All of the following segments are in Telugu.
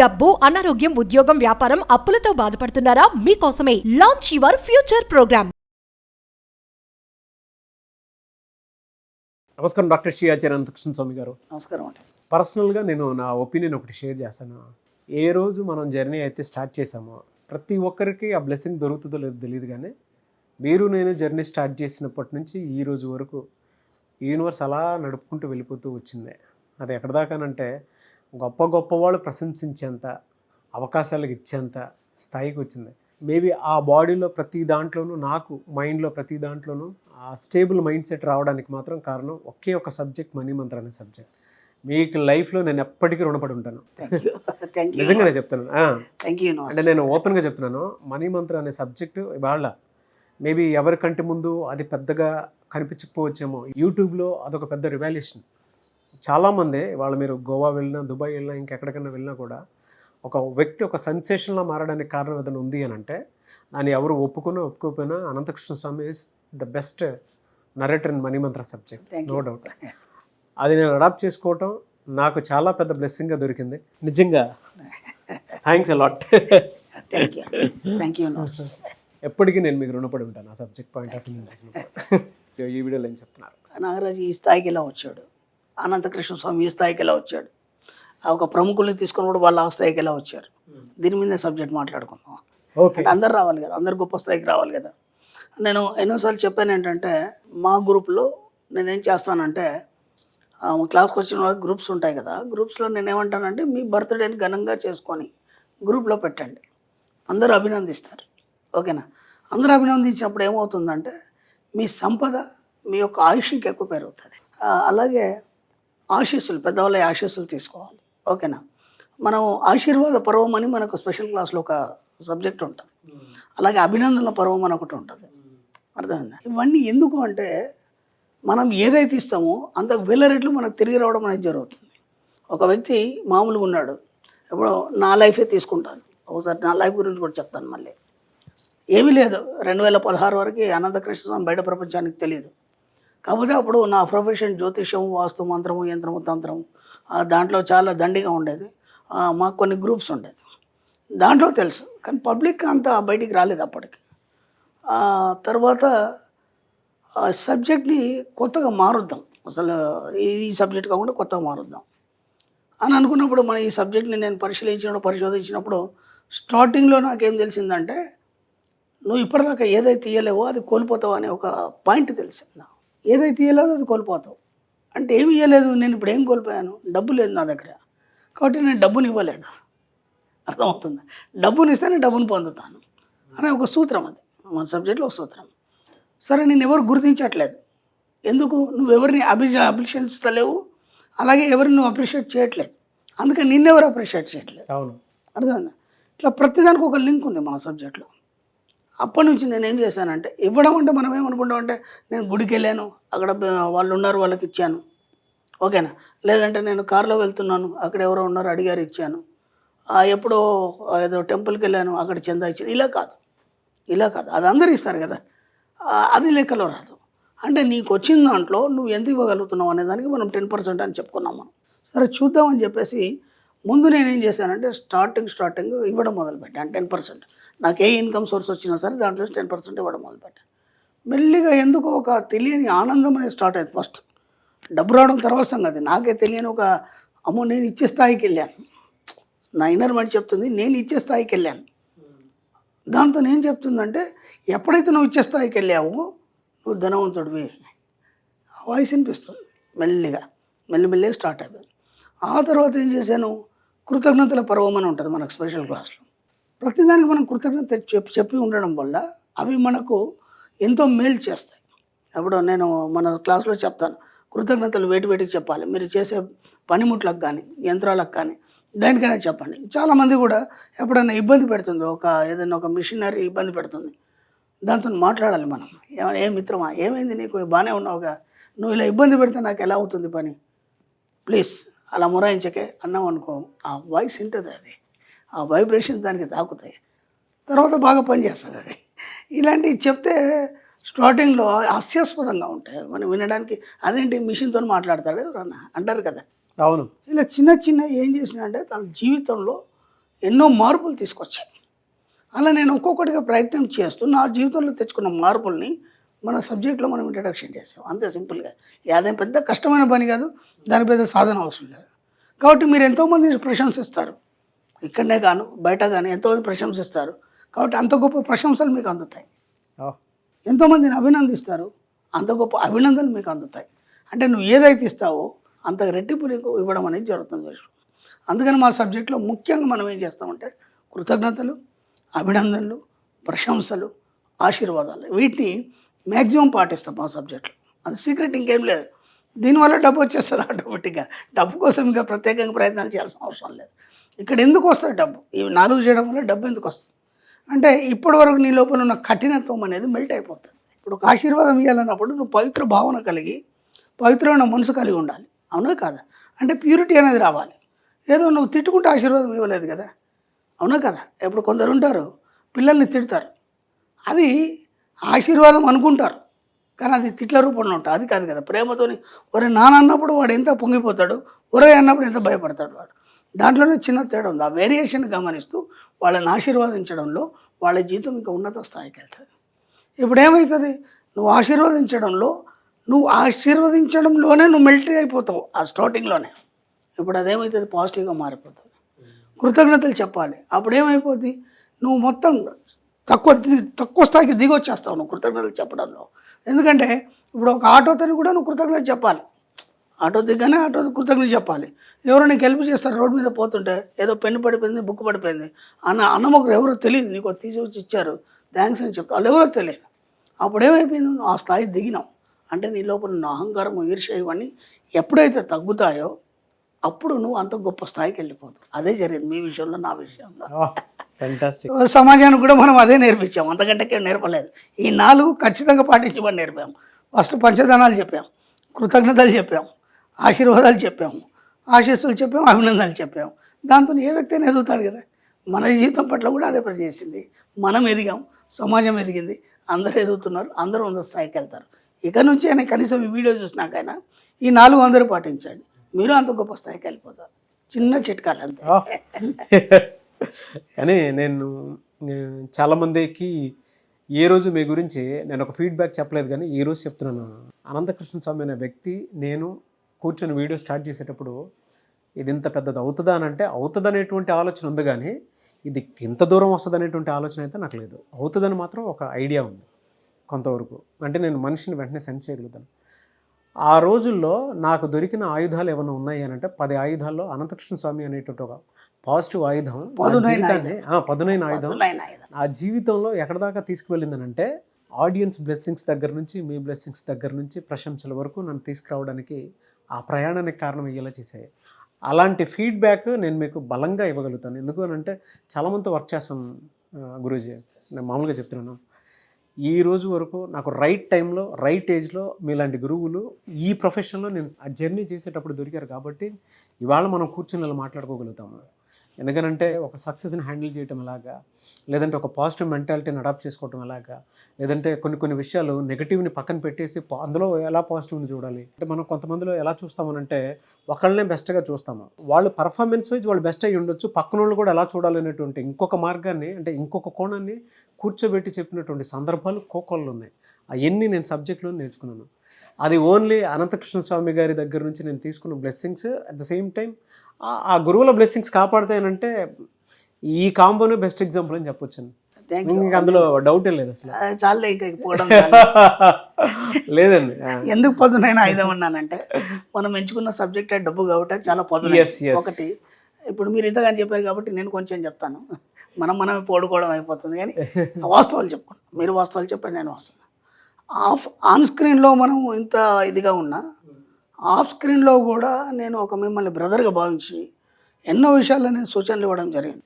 డబ్బు, అనారోగ్యం, ఉద్యోగం, వ్యాపారం, అప్పులతో బాధపడుతున్నారా? మీకోసమే లాంచ్ యువర్ ఫ్యూచర్ ప్రోగ్రామ్. నమస్కారం డాక్టర్ శ్రీ ఆచార్య అనంతకృష్ణ స్వామి గారు. నమస్కారం అండి. పర్సనల్గా నేను నా ఒపీనియన్ ఒకటి షేర్ చేస్తాను. ఏ రోజు మనం జర్నీ అయితే స్టార్ట్ చేసామో ప్రతి ఒక్కరికి ఆ బ్లెస్సింగ్ దొరుకుతుందో లేదో తెలియదు, కానీ మీరు నేను జర్నీ స్టార్ట్ చేసినప్పటి నుంచి ఈ రోజు వరకు యూనివర్స్ అలా నడుపుకుంటూ వెళ్ళిపోతూ వచ్చింది. అది ఎక్కడ దాకానంటే గొప్ప గొప్ప వాళ్ళు ప్రశంసించేంత, అవకాశాలకు ఇచ్చేంత స్థాయికి వచ్చింది. మేబీ ఆ బాడీలో ప్రతి దాంట్లోనూ, నాకు మైండ్లో ప్రతి దాంట్లోనూ ఆ స్టేబుల్ మైండ్ సెట్ రావడానికి మాత్రం కారణం ఒకే ఒక సబ్జెక్ట్, మనీ మంత్ర అనే సబ్జెక్ట్. మీకు లైఫ్లో నేను ఎప్పటికీ రుణపడి ఉంటాను. నిజంగానే చెప్తాను. అంటే నేను ఓపెన్గా చెప్తున్నాను, మనీ మంత్ర అనే సబ్జెక్టు ఇవాళ మేబీ ఎవరికంటే ముందు అది పెద్దగా కనిపించకపోవచ్చేమో, యూట్యూబ్లో అదొక పెద్ద రివాల్యూషన్. చాలామంది వాళ్ళు మీరు గోవా వెళ్ళినా, దుబాయ్ వెళ్ళినా, ఇంకెక్కడికైనా వెళ్ళినా కూడా ఒక వ్యక్తి ఒక సెన్సేషన్లా మారడానికి కారణం ఏదైనా ఉంది అని అంటే దాన్ని ఎవరు ఒప్పుకోకపోయినా Anantakrishna Swami is the best narrator in money mantra subject, no doubt. అది నేను అడాప్ట్ చేసుకోవటం నాకు చాలా పెద్ద బ్లెస్సింగ్గా దొరికింది. నిజంగా థ్యాంక్స్ ఎ లాట్. ఎప్పటికీ నేను మీకు రుణపడి ఉంటాను ఆ సబ్జెక్ట్ పాయింట్ ఆఫ్ వ్యూ. ఈ వీడియోలో ఏం చెప్తున్నారు? నాగరాజు ఈ స్థాయికి ఎలా వచ్చాడు, అనంతకృష్ణ స్వామి ఈ స్థాయికి ఎలా వచ్చాడు, ఒక ప్రముఖుల్ని తీసుకొని కూడా వాళ్ళు ఆ స్థాయికి ఎలా వచ్చారు, దీని మీద సబ్జెక్ట్ మాట్లాడుకుందాం. అంటే అందరు రావాలి కదా, అందరు గొప్ప స్థాయికి రావాలి కదా. నేను ఎన్నోసార్లు చెప్పాను ఏంటంటే, మా గ్రూప్లో నేనేం చేస్తానంటే, క్లాస్కి వచ్చిన వాళ్ళకి గ్రూప్స్ ఉంటాయి కదా, గ్రూప్స్లో నేనేమంటానంటే మీ బర్త్డేని ఘనంగా చేసుకొని గ్రూప్లో పెట్టండి, అందరూ అభినందిస్తారు. ఓకేనా? అందరూ అభినందించినప్పుడు ఏమవుతుందంటే మీ సంపద, మీ యొక్క ఆయుష్కి ఎక్కువ పెరుగుతుంది. అలాగే ఆశీస్సులు, పెద్దవాళ్ళ ఆశీస్సులు తీసుకోవాలి. ఓకేనా? మనం ఆశీర్వాద పర్వం అని మనకు స్పెషల్ క్లాస్లో ఒక సబ్జెక్ట్ ఉంటుంది, అలాగే అభినందనల పర్వం అని ఒకటి ఉంటుంది. అర్థమైందా? ఇవన్నీ ఎందుకు అంటే మనం ఏదైతే ఇస్తామో అంతకు వేల రెట్లు మనకు తిరిగి రావడం అనేది జరుగుతుంది. ఒక వ్యక్తి మామూలుగా ఉన్నాడు, ఇప్పుడు నా లైఫే తీసుకుంటాను, ఒకసారి నా లైఫ్ గురించి కూడా చెప్తాను. మళ్ళీ ఏమీ లేదు, 2016 వరకు అనంతకృష్ణ స్వామి బయట ప్రపంచానికి తెలియదు. కాకపోతే అప్పుడు నా ప్రొఫెషన్ జ్యోతిష్యం, వాస్తు, మంత్రము, యంత్రము, తంత్రము, దాంట్లో చాలా దండిగా ఉండేది. మాకు కొన్ని గ్రూప్స్ ఉండేది, దాంట్లో తెలుసు, కానీ పబ్లిక్ అంతా బయటికి రాలేదు అప్పటికి. తర్వాత సబ్జెక్ట్ని కొత్తగా మారుద్దాం, అసలు ఈ సబ్జెక్ట్ కాకుండా కొత్తగా మారుద్దాం అని అనుకున్నప్పుడు, మన ఈ సబ్జెక్ట్ని నేను పరిశోధించినప్పుడు స్టార్టింగ్లో నాకేం తెలిసిందంటే, నువ్వు ఇప్పటిదాకా ఏదైతే ఇయ్యలేవో అది కోల్పోతావు అనే ఒక పాయింట్ తెలిసింది. ఏదైతే ఇయ్యలేదో అది కోల్పోతావు అంటే ఏమి ఇవ్వలేదు, నేను ఇప్పుడు ఏం కోల్పోయాను, డబ్బు లేదు నా దగ్గర, కాబట్టి నేను డబ్బుని ఇవ్వలేదు. అర్థమవుతుంది? డబ్బుని ఇస్తేనే డబ్బుని పొందుతాను అనే ఒక సూత్రం, అది మన సబ్జెక్ట్లో ఒక సూత్రం. సరే, నేను ఎవరు గుర్తించట్లేదు, ఎందుకు, నువ్వు ఎవరిని అభిషేకిస్తలేవు, అలాగే ఎవరిని నువ్వు అప్రిషియేట్ చేయట్లేదు, అందుకని నిన్నెవరు అప్రిషియేట్ చేయట్లేదు. అవును, అర్థమైందా? ఇట్లా ప్రతిదానికి ఒక లింక్ ఉంది మన సబ్జెక్ట్లో. అప్పటి నుంచి నేను ఏం చేశానంటే, ఇవ్వడం అంటే మనం ఏమనుకుంటామంటే, నేను గుడికి వెళ్ళాను, అక్కడ వాళ్ళు ఉన్నారు వాళ్ళకి ఇచ్చాను, ఓకేనా, లేదంటే నేను కారులో వెళ్తున్నాను అక్కడ ఎవరో ఉన్నారు అడిగారు ఇచ్చాను, ఎప్పుడో ఏదో టెంపుల్కి వెళ్ళాను అక్కడ చందా ఇచ్చాను, ఇలా కాదు. అది అందరూ ఇస్తారు కదా, అది లెక్కలో రాదు. అంటే నీకు వచ్చిన దాంట్లో నువ్వు ఎంత ఇవ్వగలుగుతున్నావు అనే దానికి మనం 10% అని చెప్పుకున్నాం మనం. సరే చూద్దామని చెప్పేసి ముందు నేనేం చేశానంటే, స్టార్టింగ్ ఇవ్వడం మొదలుపెట్టాను 10%. నాకు ఏ ఇన్కమ్ సోర్స్ వచ్చినా సరే దాంట్లో 10% ఇవ్వడం మొదలుపెట్టాను. మెల్లిగా ఎందుకో ఒక తెలియని ఆనందం అనేది స్టార్ట్ అయింది. ఫస్ట్ డబ్బు రావడం తర్వాత సంగతి, నాకే తెలియని ఒక అమ్మో నేను ఇచ్చే స్థాయికి వెళ్ళాను, నా ఇన్నర్ మైండ్ చెప్తుంది నేను ఇచ్చే స్థాయికి వెళ్ళాను. దాంతో నేను చెప్తుందంటే, ఎప్పుడైతే నువ్వు ఇచ్చే స్థాయికి వెళ్ళావో నువ్వు ధనవంతుడివి, ఆ వాయిస్ వినిపిస్తుంది. మెల్లిగా స్టార్ట్ అయిపోయింది. ఆ తర్వాత ఏం చేశాను, కృతజ్ఞతల పర్వం అని ఉంటుంది మనకు స్పెషల్ క్లాస్లో. ప్రతిదానికి మనం కృతజ్ఞత చెప్పి ఉండడం వల్ల అవి మనకు ఎంతో మేలు చేస్తాయి. అప్పుడు నేను మన క్లాస్లో చెప్తాను, కృతజ్ఞతలు వేటికి చెప్పాలి, మీరు చేసే పనిముట్లకు కానీ, యంత్రాలకు కానీ, దేనికైనా చెప్పండి. చాలామంది కూడా ఎప్పుడైనా ఇబ్బంది పెడుతుంది, ఏదైనా ఒక మిషనరీ ఇబ్బంది పెడుతుంది, దాంతో మాట్లాడాలి మనం. ఏ మిత్రమా, ఏమైంది నీకు, బాగానే ఉన్నావుగా, నువ్వు ఇలా ఇబ్బంది పెడితే నాకు ఎలా అవుతుంది పని, ప్లీజ్ అలా మొరాయించకే అన్నాం అనుకో, ఆ వాయిస్ ఉంటుంది, అది ఆ వైబ్రేషన్ దానికి తాకుతాయి, తర్వాత బాగా పనిచేస్తుంది అది. ఇలాంటివి చెప్తే స్టార్టింగ్లో హాస్యాస్పదంగా ఉంటాయి మనం వినడానికి. అదేంటి మిషన్తో మాట్లాడతాడు ఎవరన్నా అంటారు కదా. అవును. ఇలా చిన్న ఏం చేసినా అంటే తన జీవితంలో ఎన్నో మార్పులు తీసుకొచ్చాయి. అలా నేను ఒక్కొక్కటిగా ప్రయత్నం చేస్తూ నా జీవితంలో తెచ్చుకున్న మార్పుల్ని మన సబ్జెక్ట్లో మనం ఇంట్రడక్షన్ చేసాం. అంతే సింపుల్గా. అదేం పెద్ద కష్టమైన పని కాదు, దాని పెద్ద సాధన అవసరం లేదు. కాబట్టి మీరు ఎంతోమంది ప్రశంసిస్తారు, ఇక్కడనే కాను బయట కానీ ఎంతోమంది ప్రశంసిస్తారు. కాబట్టి అంత గొప్ప ప్రశంసలు మీకు అందుతాయి. ఎంతోమందిని అభినందిస్తారు, అంత గొప్ప అభినందనలు మీకు అందుతాయి. అంటే నువ్వు ఏదైతే ఇస్తావో అంత రెట్టింపు నీకు ఇవ్వడం అనేది జరుగుతుంది. అందుకని మా సబ్జెక్ట్లో ముఖ్యంగా మనం ఏం చేస్తామంటే కృతజ్ఞతలు, అభినందనలు, ప్రశంసలు, ఆశీర్వాదాలు, వీటిని మ్యాక్సిమం పాటిస్తాం మా సబ్జెక్ట్లో. అది సీక్రెట్ ఇంకేం లేదు. దీనివల్ల డబ్బు వచ్చేస్తుంది ఆటోమేటిక్గా. డబ్బు కోసం ఇంకా ప్రత్యేకంగా ప్రయత్నాలు చేయాల్సిన అవసరం లేదు. ఇక్కడ ఎందుకు వస్తుంది డబ్బు? ఇవి 4 చేయడం వల్ల డబ్బు ఎందుకు వస్తుంది అంటే ఇప్పటి వరకు నీ లోపల ఉన్న కఠినత్వం అనేది మెల్ట్ అయిపోతుంది. ఇప్పుడు ఒక ఆశీర్వాదం ఇవ్వాలన్నప్పుడు నువ్వు పవిత్ర భావన కలిగి పవిత్రమైన మనసు కలిగి ఉండాలి. అవునా కాదా? అంటే ప్యూరిటీ అనేది రావాలి. ఏదో నువ్వు తిట్టుకుంటే ఆశీర్వాదం ఇవ్వలేదు కదా. అవునా కదా? ఇప్పుడు కొందరు ఉంటారు పిల్లల్ని తిడతారు, అది ఆశీర్వాదం అనుకుంటారు కానీ అది తిట్ల రూపంలో ఉంటుంది. అది కాదు కదా. ప్రేమతోని ఒరే నాన్న అన్నప్పుడు వాడు ఎంత పొంగిపోతాడు, ఒరే అన్నప్పుడు ఎంత భయపడతాడు వాడు. దాంట్లోనే చిన్న తేడా ఉంది. ఆ వేరియేషన్ గమనిస్తూ వాళ్ళని ఆశీర్వదించడంలో వాళ్ళ జీవితం ఇంకా ఉన్నత స్థాయికి వెళ్తుంది. ఇప్పుడు ఏమవుతుంది, నువ్వు ఆశీర్వదించడంలోనే నువ్వు మిలిటరీ అయిపోతావు ఆ స్టార్టింగ్లోనే. ఇప్పుడు అదేమవుతుంది, పాజిటివ్గా మారిపోతుంది. కృతజ్ఞతలు చెప్పాలి. అప్పుడు ఏమైపోద్ది, నువ్వు మొత్తం తక్కువ స్థాయికి దిగొచ్చేస్తావు నువ్వు కృతజ్ఞతలు చెప్పడంలో. ఎందుకంటే ఇప్పుడు ఒక ఆటోతని కూడా నువ్వు కృతజ్ఞతలు చెప్పాలి. ఆటో దిగ్గానే కృతజ్ఞతలు చెప్పాలి. ఎవరో నీకు హెల్ప్ చేస్తారు, రోడ్డు మీద పోతుంటే ఏదో పెన్ను పడిపోయింది, బుక్ పడిపోయింది అన్నమ్మకరు ఎవరో తెలియదు, నీకు తీసి వచ్చి ఇచ్చారు థ్యాంక్స్ అని చెప్తావు, వాళ్ళు ఎవరో తెలియదు. అప్పుడు ఏమైపోయింది, నువ్వు ఆ స్థాయి దిగినావు అంటే నీ లోపల ఉన్న అహంకారం, ఈర్ష్య ఇవన్నీ ఎప్పుడైతే తగ్గుతాయో అప్పుడు నువ్వు అంత గొప్ప స్థాయికి వెళ్ళిపోతావు. అదే జరిగింది మీ విషయంలో, నా విషయంలో. సమాజానికి కూడా మనం అదే నేర్పించాము, అంతకంటే నేర్పలేదు. ఈ 4 ఖచ్చితంగా పాటించమని నేర్పాము. ఫస్ట్ పంచదానాలు చెప్పాము, కృతజ్ఞతలు చెప్పాము, ఆశీర్వాదాలు చెప్పాము, ఆశీస్సులు చెప్పాము, అభినందనలు చెప్పాము. దాంతో ఏ వ్యక్తి అయినా ఎదుగుతాడు కదా. మన జీవితం పట్ల కూడా అదే పని చేసింది. మనం ఎదిగాం, సమాజం ఎదిగింది, అందరూ ఎదుగుతున్నారు, అందరూ ఉన్నత స్థాయికి వెళ్తారు. ఇక నుంచి అయినా కనీసం ఈ వీడియో చూసినాకైనా ఈ 4 అందరూ పాటించండి, మీరు అంత గొప్ప స్థాయికి వెళ్ళిపోతారు. చిన్న చిట్కాలు అంతే. కానీ నేను చాలామందికి ఏ రోజు మీ గురించి నేను ఒక ఫీడ్బ్యాక్ చెప్పలేదు, కానీ ఈ రోజు చెప్తున్నాను. అనంతకృష్ణ స్వామి అనే వ్యక్తి నేను కూర్చొని వీడియో స్టార్ట్ చేసేటప్పుడు ఇది ఇంత పెద్దది అవుతుందా అని అంటే అవుతుందనేటువంటి ఆలోచన ఉంది, కానీ ఇది ఇంత దూరం వస్తుంది అనేటువంటి ఆలోచన అయితే నాకు లేదు. అవుతుందని మాత్రం ఒక ఐడియా ఉంది కొంతవరకు. అంటే నేను మనిషిని వెంటనే సెన్స్ చేయగలుగుతాను. ఆ రోజుల్లో నాకు దొరికిన ఆయుధాలు ఏమైనా ఉన్నాయి అని అంటే 10 ఆయుధాల్లో అనంతకృష్ణ స్వామి అనేటువంటి ఒక పాజిటివ్ ఆయుధం, జీవితాన్ని పదునైన ఆయుధం ఆ జీవితంలో ఎక్కడ దాకా తీసుకువెళ్ళిందని అంటే ఆడియన్స్ బ్లెస్సింగ్స్ దగ్గర నుంచి, మీ బ్లెస్సింగ్స్ దగ్గర నుంచి ప్రశంసల వరకు నన్ను తీసుకురావడానికి ఆ ప్రయాణానికి కారణం అయ్యేలా చేశాయి. అలాంటి ఫీడ్బ్యాక్ నేను మీకు బలంగా ఇవ్వగలుగుతాను. ఎందుకు అని అంటే చాలామందితో వర్క్ చేస్తాం గురూజీ, నేను మామూలుగా చెప్తున్నాను. ఈ రోజు వరకు నాకు రైట్ టైంలో రైట్ ఏజ్లో మీలాంటి గురువులు ఈ ప్రొఫెషన్లో నేను ఆ జర్నీ చేసేటప్పుడు దొరికారు కాబట్టి ఇవాళ మనం కూర్చొని ఇలా మాట్లాడుకోగలుగుతాము. ఎందుకనంటే ఒక సక్సెస్ని హ్యాండిల్ చేయటం ఎలాగా, లేదంటే ఒక పాజిటివ్ మెంటాలిటీని అడాప్ట్ చేసుకోవటం ఎలాగా, లేదంటే కొన్ని విషయాలు నెగిటివ్ని పక్కన పెట్టేసి అందులో ఎలా పాజిటివ్ని చూడాలి. అంటే మనం కొంతమందిలో ఎలా చూస్తామనంటే ఒకళ్ళనే బెస్ట్గా చూస్తాము, వాళ్ళు పర్ఫార్మెన్స్ వైజ్ వాళ్ళు బెస్ట్ అయ్యి ఉండొచ్చు, పక్కన వాళ్ళు కూడా ఎలా చూడాలి అనేటువంటి ఇంకొక మార్గాన్ని, అంటే ఇంకొక కోణాన్ని కూర్చోబెట్టి చెప్పినటువంటి సందర్భాలు కోకొల్లు ఉన్నాయి. అవన్నీ నేను సబ్జెక్ట్లో నేర్చుకున్నాను. అది ఓన్లీ అనంతకృష్ణ స్వామి గారి దగ్గర నుంచి నేను తీసుకున్న blessings. At the same time ఆ గురువుల బ్లెస్సింగ్స్ కాపాడుతాయనంటే ఈ కాంబోనే బెస్ట్ ఎగ్జాంపుల్ అని చెప్పొచ్చు. ఇంకా అందులో డౌటే లేదు అసలు. చాలే ఇంకా పోవడం లేదండి. ఎందుకు పదునైన ఆయుధం అన్నానంటే మనం ఎంచుకున్న సబ్జెక్ట్ డబ్బు కాబట్టి చాలా పదునైన. ఒకటి ఇప్పుడు మీరు ఇంతగాని చెప్పారు కాబట్టి నేను కొంచెం చెప్తాను. మనమే పోడుకోవడం అయిపోతుంది, కానీ వాస్తవాలు చెప్పుకోండి. మీరు వాస్తవాలు చెప్పండి, నేను వాస్తవం. ఆన్ స్క్రీన్లో మనం ఇంత ఇదిగా ఉన్నా ఆఫ్ స్క్రీన్లో కూడా నేను ఒక మిమ్మల్ని బ్రదర్గా భావించి ఎన్నో విషయాల్లో నేను సూచనలు ఇవ్వడం జరిగింది.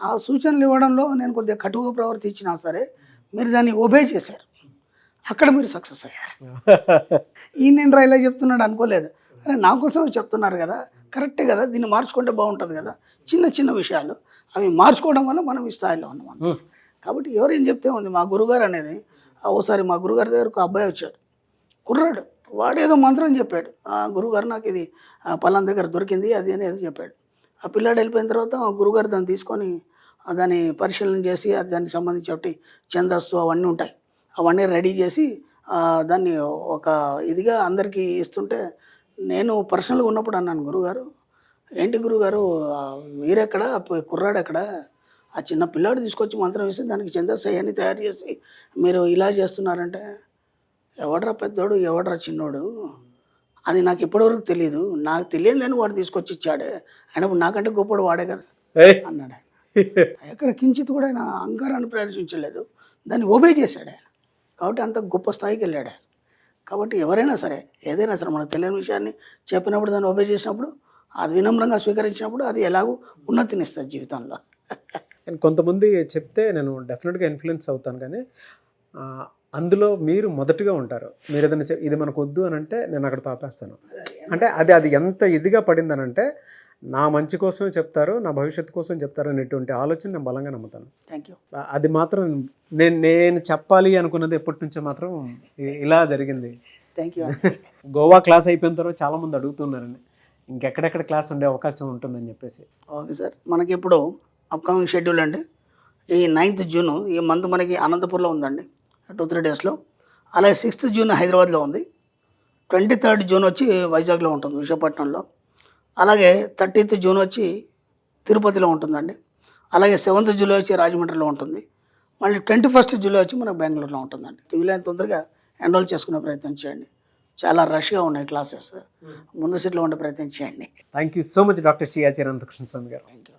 ఆ సూచనలు ఇవ్వడంలో నేను కొద్దిగా కటువుగా ప్రవర్తించినా సరే మీరు దాన్ని ఒబే చేశారు, అక్కడ మీరు సక్సెస్ అయ్యారు. నేను ఇలా చెప్తున్నాడు అనుకోలేదు. అరే నా కోసం చెప్తున్నారు కదా, కరెక్టే కదా, దీన్ని మార్చుకుంటే బాగుంటుంది కదా. చిన్న విషయాలు అవి మార్చుకోవడం వల్ల మనం ఈ స్థాయిలో ఉన్నాం. కాబట్టి ఎవరేం చెప్తే ఉంది. మా గురుగారు అనేది ఓసారి మా గురుగారి దగ్గర ఒక అబ్బాయి వచ్చాడు, కుర్రాడు. వాడేదో మంత్రం చెప్పాడు, గురుగారు నాకు ఇది పలానా దగ్గర దొరికింది అది అని ఏదో చెప్పాడు. ఆ పిల్లాడు వెళ్ళిపోయిన తర్వాత ఆ గురుగారు దాన్ని తీసుకొని దాన్ని పరిశీలన చేసి దానికి సంబంధించి ఒకటి ఛందస్సు అవన్నీ ఉంటాయి, అవన్నీ రెడీ చేసి దాన్ని ఒక ఇదిగా అందరికీ ఇస్తుంటే నేను పర్సనల్గా ఉన్నప్పుడు అన్నాను, గురుగారు ఏంటి గురుగారు మీరెక్కడ కుర్రాడు ఎక్కడ, ఆ చిన్న పిల్లాడు తీసుకొచ్చి మంత్రం వేసి దానికి ఛందస్సు అవన్నీ తయారు చేసి మీరు ఇలా చేస్తున్నారంటే, ఎవడ్రా పెద్దోడు ఎవడ్రా చిన్నోడు అది నాకు ఇప్పటివరకు తెలియదు, నాకు తెలియదని వాడు తీసుకొచ్చి ఇచ్చాడే, అయినప్పుడు నాకంటే గొప్పడు వాడే కదా అన్నాడు ఆయన. ఎక్కడ కించిత్ కూడా ఆయన అహంకారాన్ని ప్రదర్శించలేదు, దాన్ని ఒబే చేశాడు ఆయన. కాబట్టి అంత గొప్ప స్థాయికి వెళ్ళాడు ఆయన. కాబట్టి ఎవరైనా సరే ఏదైనా సరే మనకు తెలియని విషయాన్ని చెప్పినప్పుడు దాన్ని ఒబే చేసినప్పుడు, అది వినమ్రంగా స్వీకరించినప్పుడు అది ఎలాగో ఉన్నతినిస్తుంది జీవితంలో. అండ్ కొంతమంది చెప్తే నేను డెఫినెట్గా ఇన్ఫ్లుయెన్స్ అవుతాను, కానీ అందులో మీరు మొదటిగా ఉంటారు. మీరు ఏదైనా ఇది మనకు వద్దు అని అంటే నేను అక్కడ తాపేస్తాను. అంటే అది ఎంత ఇదిగా పడిందనంటే నా మంచి కోసమే చెప్తారు, నా భవిష్యత్తు కోసం చెప్తారు అనేటువంటి ఆలోచన నేను బలంగా నమ్ముతాను. Thank you. అది మాత్రం నేను చెప్పాలి అనుకున్నది ఎప్పటి నుంచో మాత్రం ఇలా జరిగింది. Thank you. గోవా క్లాస్ అయిపోయిన తర్వాత చాలామంది అడుగుతున్నారండి ఇంకెక్కడెక్కడ క్లాస్ ఉండే అవకాశం ఉంటుందని చెప్పేసి. ఓకే సార్, మనకి ఇప్పుడు అప్కమింగ్ షెడ్యూల్ అండి, ఈ 9th జూన్ ఈ మంత్ మనకి అనంతపూర్లో ఉందండి 2-3 డేస్లో. అలాగే 6th జూన్ హైదరాబాద్లో ఉంది, 23rd జూన్ వచ్చి వైజాగ్లో ఉంటుంది విశాఖపట్నంలో. అలాగే 30th జూన్ వచ్చి తిరుపతిలో ఉంటుందండి. అలాగే 7th జూలై వచ్చి రాజమండ్రిలో ఉంటుంది. మళ్ళీ 21st జూలై వచ్చి మనకు బెంగళూరులో ఉంటుందండి. వీలైన తొందరగా ఎన్రోల్ చేసుకునే ప్రయత్నం చేయండి. చాలా రష్గా ఉన్నాయి క్లాసెస్, ముందు సీట్లో ఉండే ప్రయత్నం చేయండి. Thank you so much doctor Shri Acharya Anantakrishna Swami garu. Thank you.